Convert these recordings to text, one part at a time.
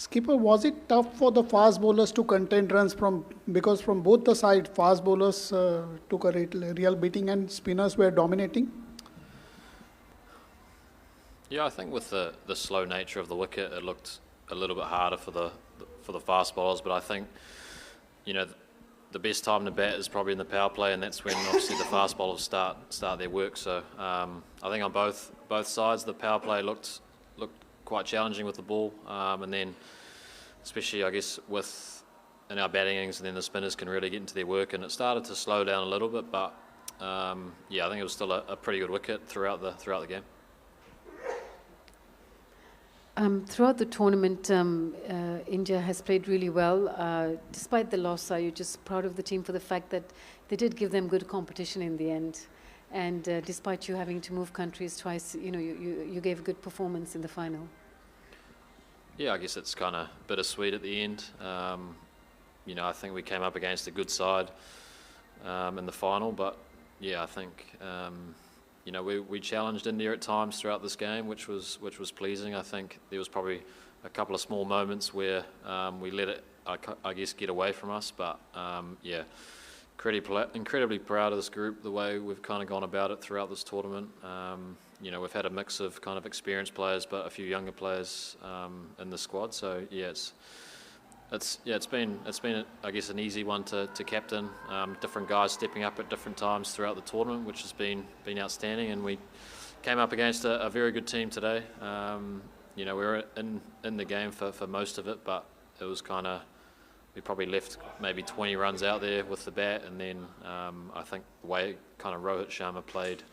Skipper, was it tough for the fast bowlers to contain runs because from both the sides, fast bowlers took a real beating and spinners were dominating? Yeah, I think with the slow nature of the wicket, it looked a little bit harder for the fast bowlers. But I think, you know, the best time to bat is probably in the power play, and that's when obviously the fast bowlers start their work. So I think on both sides, the power play looked quite challenging with the ball, and then especially I guess in our batting innings, and then the spinners can really get into their work, and it started to slow down a little bit. But yeah, I think it was still a pretty good wicket throughout the game. Throughout the tournament, India has played really well. Despite the loss, are you just proud of the team for the fact that they did give them good competition in the end? And despite you having to move countries twice, you gave a good performance in the final. Yeah, I guess it's kind of bittersweet at the end. I think we came up against a good side in the final, but yeah, I think we challenged India at times throughout this game, which was pleasing. I think there was probably a couple of small moments where we let it, I guess, get away from us. But yeah, incredibly proud of this group, the way we've kind of gone about it throughout this tournament. We've had a mix of kind of experienced players, but a few younger players in the squad. So yeah, it's been I guess an easy one to captain. Different guys stepping up at different times throughout the tournament, which has been outstanding. And we came up against a very good team today. We were in the game for most of it, but it was kind of, we probably left maybe 20 runs out there with the bat, and then I think the way kind of Rohit Sharma played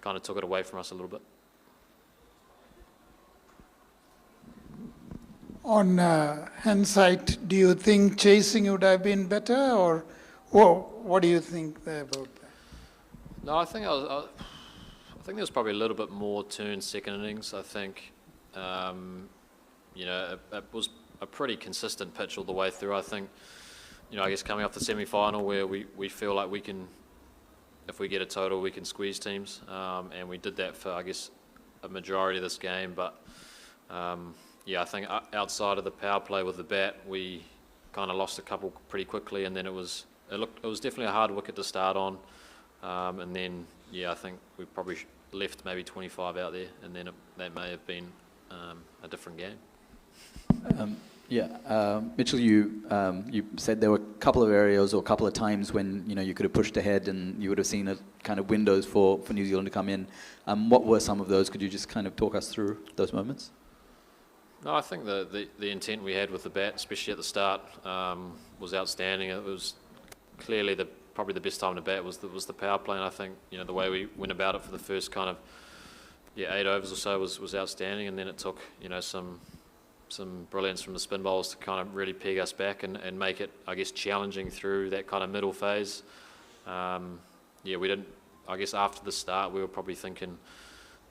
kind of took it away from us a little bit. On hindsight, do you think chasing would have been better, or what do you think there about that? No, I think I think there was probably a little bit more turn second innings. I think it was a pretty consistent pitch all the way through. I think I guess coming off the semi-final where we feel like we can, if we get a total, we can squeeze teams, and we did that for I guess a majority of this game, but. Yeah, I think outside of the power play with the bat, we kind of lost a couple pretty quickly, and then it was definitely a hard wicket to start on, and then yeah, I think we probably left maybe 25 out there, and then that may have been a different game. Mitchell, you said there were a couple of areas or a couple of times when you could have pushed ahead and you would have seen a kind of windows for New Zealand to come in. What were some of those? Could you just kind of talk us through those moments? No, I think the intent we had with the bat, especially at the start, was outstanding. It was clearly probably the best time to bat was the power play, and I think the way we went about it for the first kind of 8 overs or so was outstanding, and then it took some brilliance from the spin bowlers to kind of really peg us back and make it, I guess, challenging through that kind of middle phase. We didn't. I guess after the start we were probably thinking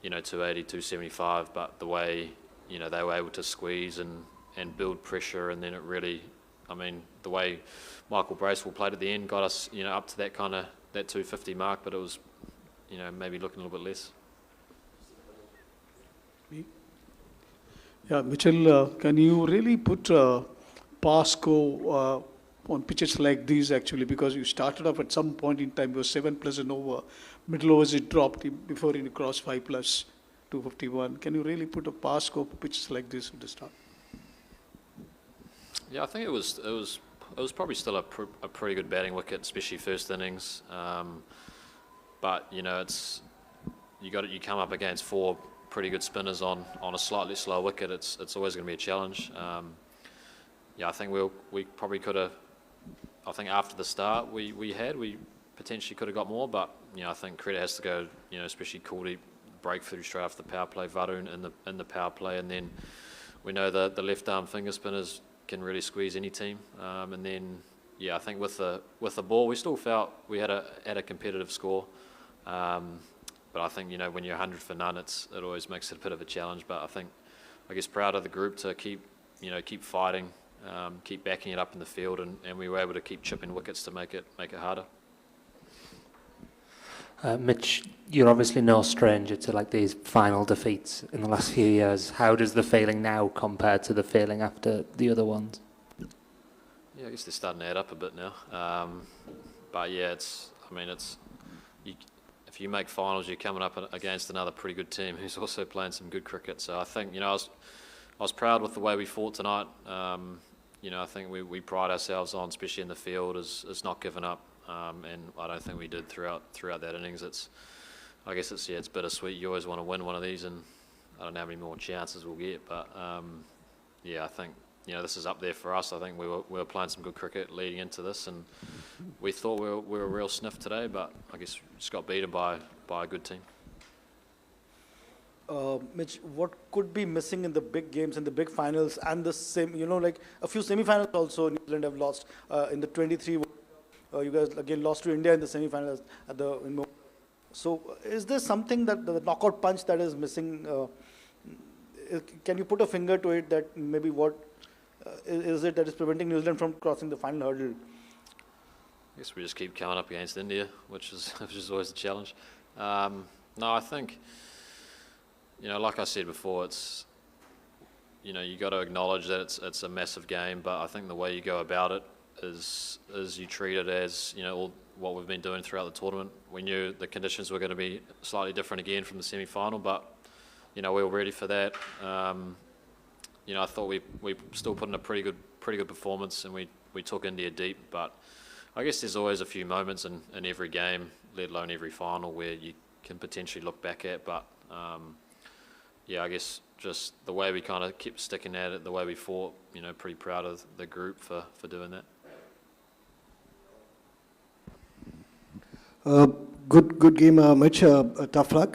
280, 275, but the way they were able to squeeze and build pressure, and then it really, the way Michael Bracewell played at the end got us, up to that kind of that 250 mark, but it was, maybe looking a little bit less. Yeah, Mitchell, can you really put Pasco on pitches like these actually, because you started off at some point in time, it was 7+ and over, middle overs it dropped before it crossed 5+. 251. Can you really put a Pasco pitches like this at the start? Yeah, I think it was probably still a pretty good batting wicket, especially first innings. But it's you come up against 4 pretty good spinners on a slightly slower wicket. It's always going to be a challenge. I think we probably could have. I think after the start we potentially could have got more, but I think credit has to go. Especially Kuldeep. Breakthrough straight off the power play, Varun in the power play, and then we know the left arm finger spinners can really squeeze any team. And then I think with the ball we still felt we had a competitive score, but I think when you're 100 for none, it always makes it a bit of a challenge. But I guess proud of the group to keep fighting, keep backing it up in the field, and we were able to keep chipping wickets to make it harder. Mitch, you're obviously no stranger to like these final defeats in the last few years. How does the feeling now compare to the feeling after the other ones? Yeah, I guess they're starting to add up a bit now. But yeah, if you make finals, you're coming up against another pretty good team who's also playing some good cricket. So I think, I was proud with the way we fought tonight. I think we pride ourselves on, especially in the field, is not giving up. And I don't think we did throughout that innings. It's bittersweet. You always want to win one of these, and I don't know how many more chances we'll get. But I think this is up there for us. I think we were playing some good cricket leading into this, and we thought we were a real sniff today. But I guess we just got beaten by a good team. Mitch, what could be missing in the big games, in the big finals, and the same, like a few semi-finals also New Zealand have lost in the 23. You guys again lost to India in the semi-finals So is there something that the knockout punch that is missing? Can you put a finger to it that maybe what is it that is preventing New Zealand from crossing the final hurdle? I guess we just keep coming up against India, which is always a challenge. No, I think, like I said before, it's, you got to acknowledge that it's a massive game, but I think the way you go about it is you treat it as, all what we've been doing throughout the tournament. We knew the conditions were going to be slightly different again from the semi-final, but, we were ready for that. I thought we still put in a pretty good performance, and we took India deep, but I guess there's always a few moments in every game, let alone every final, where you can potentially look back at, but I guess just the way we kind of kept sticking at it, the way we fought, pretty proud of the group for doing that. Good game, Mitch. Tough luck.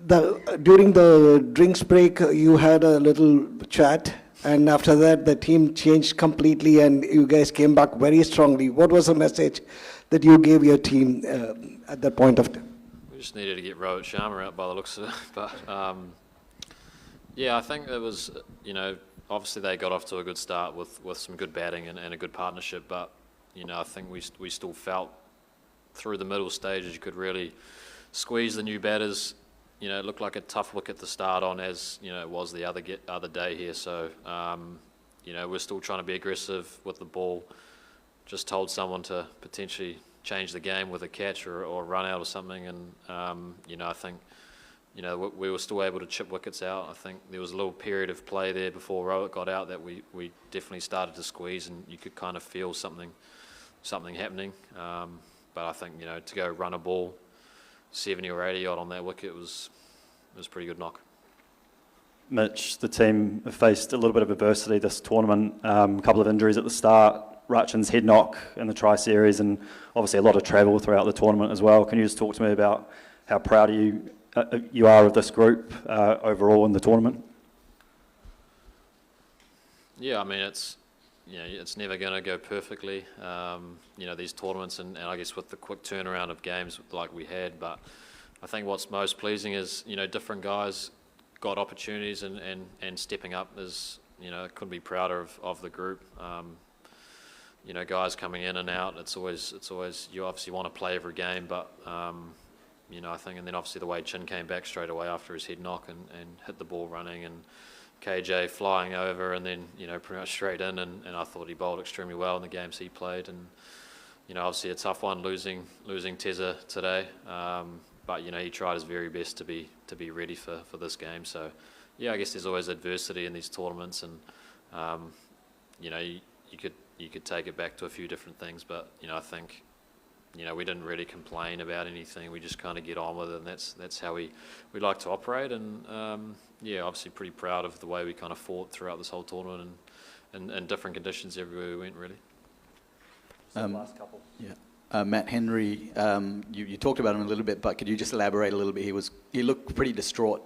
During the drinks break, you had a little chat, and after that, the team changed completely, and you guys came back very strongly. What was the message that you gave your team at that point of time? We just needed to get Rohit Sharma out by the looks of it, but I think it was, obviously they got off to a good start with some good batting and a good partnership, but I think we still felt through the middle stages you could really squeeze the new batters. It looked like a tough wicket to start on, as it was the other day here. So we're still trying to be aggressive with the ball. Just told someone to potentially change the game with a catch or run out or something, and I think we were still able to chip wickets out. I think there was a little period of play there before Rohit got out that we definitely started to squeeze, and you could kind of feel something happening. But I think to go run a ball 70 or 80 odd on that wicket was a pretty good knock. Mitch, the team have faced a little bit of adversity this tournament, a couple of injuries at the start, Rachin's head knock in the tri-series, and obviously a lot of travel throughout the tournament as well. Can you just talk to me about how proud you are of this group overall in the tournament? Yeah, I mean, it's never going to go perfectly, these tournaments, and I guess with the quick turnaround of games like we had. But I think what's most pleasing is, different guys got opportunities and stepping up is, couldn't be prouder of the group. Guys coming in and out, it's always you obviously want to play every game, but I think, and then obviously the way Chin came back straight away after his head knock and hit the ball running, and KJ flying over and then, pretty much straight in, and I thought he bowled extremely well in the games he played, and, obviously a tough one losing Tezza today, but, he tried his very best to be ready for this game. So, yeah, I guess there's always adversity in these tournaments, and, you could take it back to a few different things, but, I think, we didn't really complain about anything. We just kind of get on with it, and that's how we like to operate. And obviously pretty proud of the way we kind of fought throughout this whole tournament, and in different conditions everywhere we went, really. Last couple. Yeah. Matt Henry, you talked about him a little bit, but could you just elaborate a little bit? He looked pretty distraught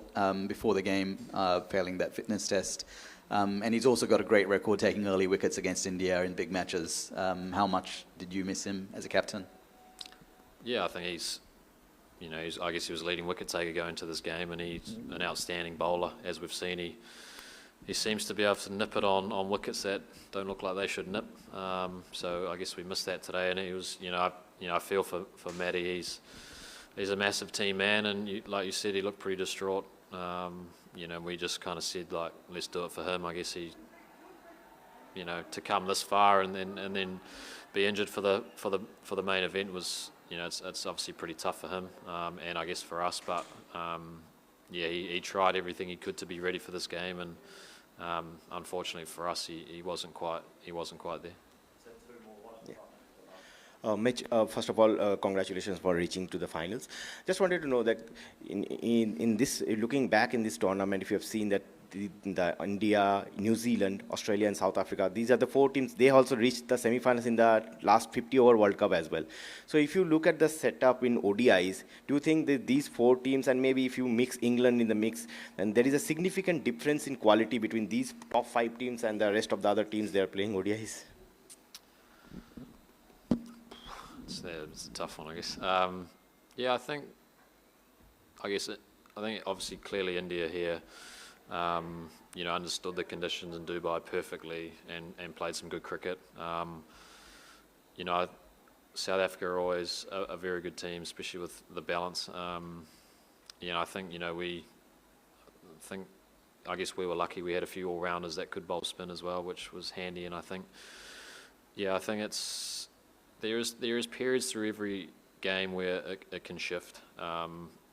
before the game, failing that fitness test. And he's also got a great record taking early wickets against India in big matches. How much did you miss him as a captain? Yeah, I think I guess he was leading wicket taker going into this game, and he's an outstanding bowler, as we've seen. He seems to be able to nip it on wickets that don't look like they should nip. So I guess we missed that today, and he was, I feel for Matty. he's a massive team man, and like you said, he looked pretty distraught. We just kind of said, like, let's do it for him. I guess he, to come this far and then be injured for the main event was, it's obviously pretty tough for him, and I guess for us. But he tried everything he could to be ready for this game, and unfortunately for us, he wasn't quite there. Mitch, first of all, congratulations for reaching to the finals. Just wanted to know that in this, looking back in this tournament, if you have seen that the India, New Zealand, Australia and South Africa, these are the 4 teams, they also reached the semi-finals in the last 50-over World Cup as well. So if you look at the setup in ODIs, do you think that these 4 teams, and maybe if you mix England in the mix, then there is a significant difference in quality between these top 5 teams and the rest of the other teams they are playing ODIs? It's a tough one, I guess. I think obviously clearly India here, understood the conditions in Dubai perfectly and played some good cricket. South Africa are always a very good team, especially with the balance. I guess we were lucky we had a few all-rounders that could bowl spin as well, which was handy, and I think it's there is periods through every game where it can shift.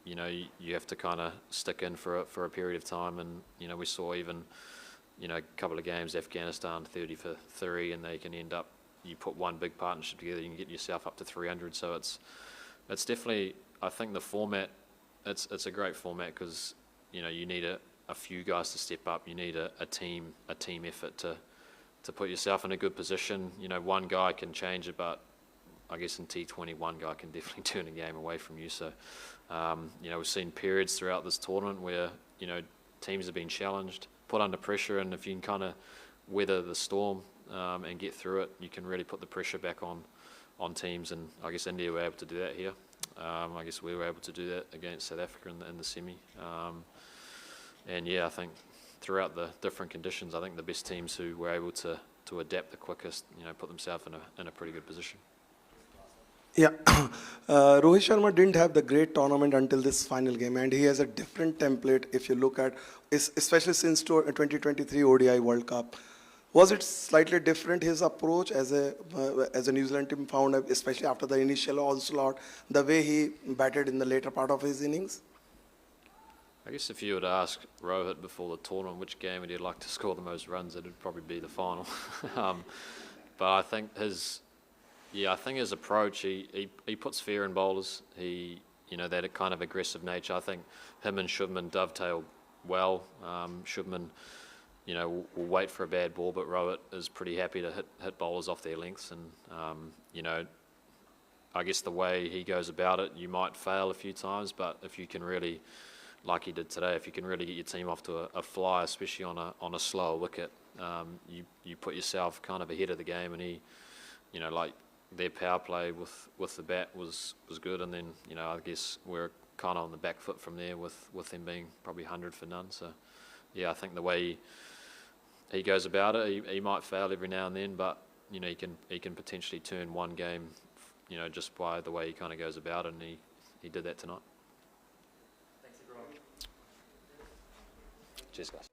You have to kind of stick in for a period of time, and we saw even a couple of games, Afghanistan 30 for 3, and they can end up, you put one big partnership together, you can get yourself up to 300. So it's definitely, I think the format, it's a great format because you need a few guys to step up. You need a team effort to put yourself in a good position. One guy can change it, but I guess in T20, one guy can definitely turn a game away from you. So, we've seen periods throughout this tournament where, teams have been challenged, put under pressure, and if you can kind of weather the storm and get through it, you can really put the pressure back on teams. And I guess India were able to do that here. I guess we were able to do that against South Africa in the semi. I think throughout the different conditions, I think the best teams who were able to adapt the quickest, put themselves in a pretty good position. Yeah, Rohit Sharma didn't have the great tournament until this final game, and he has a different template if you look at, especially since 2023 ODI World Cup. Was it slightly different, his approach as a New Zealand team found, especially after the initial onslaught, the way he batted in the later part of his innings? I guess if you would ask Rohit before the tournament which game would he like to score the most runs, it would probably be the final. But I think his approach, he puts fear in bowlers. He, that kind of aggressive nature. I think him and Shubman dovetail well. Shubman, will wait for a bad ball, but Rohit is pretty happy to hit bowlers off their lengths. And, I guess the way he goes about it, you might fail a few times, but if you can really, like he did today, if you can really get your team off to a fly, especially on a slower wicket, you put yourself kind of ahead of the game. And he, like their power play with the bat was good, and then I guess we're kind of on the back foot from there with them being probably 100 for none. So I think the way he goes about it, he might fail every now and then, but he can potentially turn one game, just by the way he kind of goes about it, and he did that tonight. Thanks everyone. Cheers guys.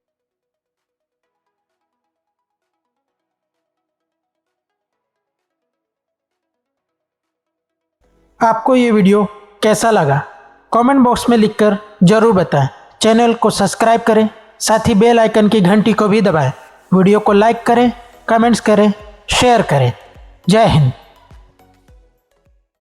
आपको ये video कैसा लगा comment box में लिखकर जरूर बताएं। Channel को subscribe करें, साथ ही बेल आइकन की घंटी को भी दबाएं। वीडियो को लाइक करें, कमेंट्स करें, शेयर करें। जय हिंद।